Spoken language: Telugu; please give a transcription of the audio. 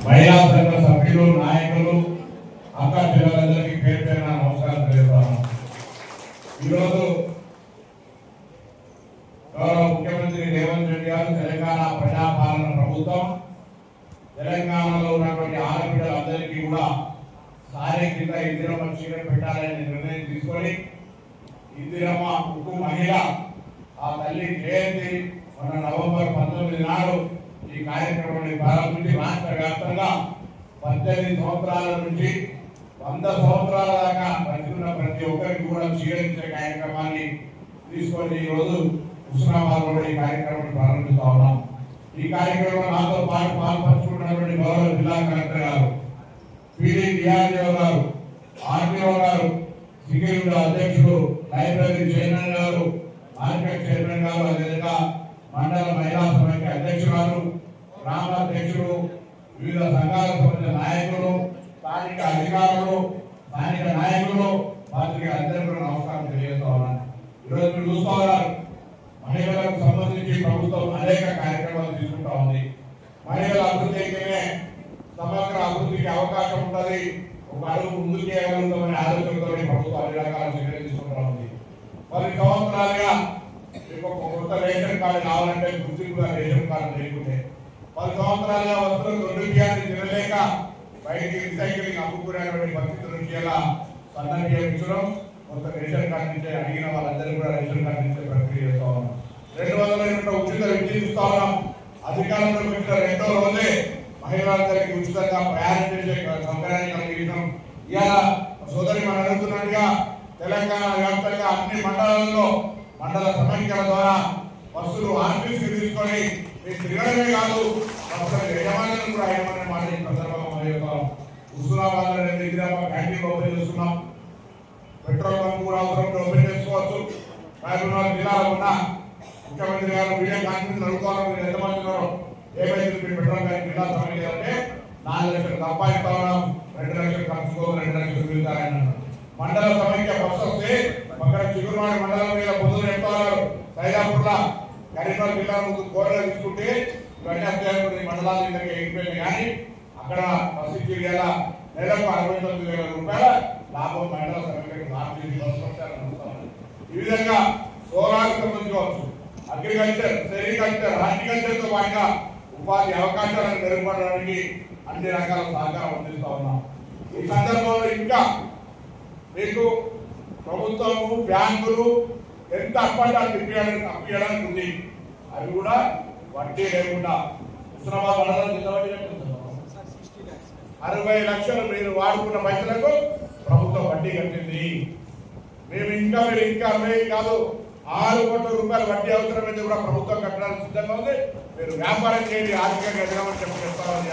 మహిళా సంఘ సభ్యులు, నాయకులు, అక్క చెల్లెలందరికీ పేరు పేరున నమస్కారం తెలియజేస్తాను. ఈరోజు గౌరవ ముఖ్యమంత్రి రేవంత్ రెడ్డి గారు తెలంగాణ ప్రజాపాలన ప్రభుత్వం తెలంగాణలో ఉన్నటువంటి ఆడబిడ్డలందరికీ కూడా సారే కింద ఇందిరమ్మ చీర పెట్టాలని నిర్ణయం తీసుకొని ఇందిరమ్మ ఉక్కు మహిళ ఆ తల్లి జయంతి మన నవంబర్ 19 నాడు ఈ కార్యక్రమాన్ని ప్రారంభించి రాష్ట్ర వ్యాప్తంగా 18 సంవత్సరాల నుంచి 100 సంవత్సరాల దాకా బతుకున్న ప్రతి ఒక్కరికి కూడా చీరించే కార్యక్రమాన్ని తీసుకొని ఈరోజు హుస్నాబాద్లో ఈ కార్యక్రమాన్ని ప్రారంభిస్తా ఉన్నాం. ఈ కార్యక్రమంలో నాతో పాటు పాల్పంచుకున్నటువంటి గౌరవ జిల్లా కలెక్టర్ గారు, పిడి డిఆర్డీఓ గారు, ఆర్డీఓ గారు, సిగిల్ అధ్యక్షుడు, లైబ్రరీ చైర్మన్ గారు, మార్కెట్ చైర్మన్ గారు, అదేవిధంగా మండల మహిళా సమైక్య అధ్యక్షురాలు, గ్రామ అధ్యక్షుడు, వివిధ సంఘాల సంబంధించిన నాయకులు, స్థానిక అధికారులు, స్థానిక నాయకులు, వారికి అందరికీ నమస్కారం తెలియజేస్తా ఉన్నాను. ఈరోజు మీరు చూస్తూ ఉన్నారు, మహిళలకు సంబంధించి ప్రభుత్వం అనేక కార్యక్రమాలు తీసుకుంటా ఉంది. మహిళల అభివృద్ధికి సమగ్ర అభివృద్ధికి అవకాశం ఉంటుంది, ఒక అడుగు ముందుకు చేయగలుగుతామనే ఆలోచనతో ప్రభుత్వం అన్ని రకాల చర్యలు తీసుకుంటా ఉంది. 10 సంవత్సరాలుగా మీకు ఒక కొత్త రేషన్ కార్డు కావాలంటే గుర్తింపుగా రేషన్ కార్డు లేకుంటే 10 సంవత్సరాలుగా వస్తువులు 2 బియ్యాన్ని తినలేక బయటికి రీసైక్లింగ్ అమ్ముకునేటువంటి పరిస్థితుల నుంచి ఎలా సన్న బియ్యం ఇచ్చడం, కొంత రేషన్ కార్డు నుంచి అడిగిన వాళ్ళందరూ కూడా రేషన్ కార్డు ఇచ్చే ప్రక్రియ చేస్తా ఉన్నాం. 200 యూనిట్ల ఉచిత విద్యుత్ ఇస్తా ఉన్నాం. అధికారంలోకి వచ్చిన 2వ రోజే మహిళలందరికీ ఉచితంగా ప్రయాణం చేసే సౌకర్యాన్ని కలిగించడం. ఇవాళ సోదరి మనం అడుగుతున్నట్టుగా తెలంగాణ వ్యాప్తంగా అన్ని మండలాల్లో మండల సమైక్యాల ద్వారా బస్సులు ఆర్టీసీ తీసుకొని మీరు తిరగడమే కాదు, బస్సుల యజమానులను కూడా అయ్యమనే మాట ఈ సందర్భంగా హుస్నాబాద్ క్యాంటీన్ ఓపెన్ చేస్తున్నాం. పెట్రోల్ బంక్ కూడా అవసరం ఓపెన్ చేసుకోవచ్చు. మహబూబ్నగర్ జిల్లాలో ఉన్న ముఖ్యమంత్రి గారు వీడియో కాన్ఫరెన్స్ అడుగుతారు, మీరు ఎంతమంది ఉన్నారో ఏమైతే పెట్రోల్ బ్యాంక్ జిల్లా సమైక్య అంటే 4 లక్షలు సంపాదిస్తా ఉన్నాం, 2 లక్షలు ఖర్చుకో, 2 లక్షలు మిగులుతారని అన్నారు. మండల సమైక్య బస్సు వస్తే పక్కన చిగురుమాడి మండలం మీద పొద్దున చెప్తా ఉన్నారు, సైదాపూర్లో కరీంనగర్ జిల్లా ముందు కోరగా తీసుకుంటే ఇవన్నీ మండలాలు ఇంతకే ఎగిపోయినాయి. కానీ అక్కడ బస్సు ఇచ్చేలా నెలకు 69,000 రూపాయల లాభం మండల సమైక్యకు ఈ విధంగా సోలార్ సంబంధించవచ్చు, అగ్రికల్చర్, సెరికల్చర్, హార్టికల్చర్ తో పాటుగా ఉపాధి అవకాశాలను మెరుగుపడడానికి అన్ని రకాల సహకారం అందిస్తా ఉన్నాం. ఈ సందర్భంలో ఇంకా మీకు ప్రభుత్వము, బ్యాంకులు ఎంత అప్పటి అప్పియడానికి ఉంది, అవి కూడా వడ్డీ లేకుండా హుస్నాబాద్ మండలం 60 లక్షలు మీరు వాడుకున్న పైసలకు ప్రభుత్వం వడ్డీ కట్టింది. మేము మీరు ఇంకా 60 కాదు 6 కోట్ల రూపాయల వడ్డీ అవసరమైతే కూడా ప్రభుత్వం కట్టడానికి సిద్ధంగా ఉంది. మీరు వ్యాపారం చేయండి, ఆర్థికంగా ఎదగమని చెప్తామని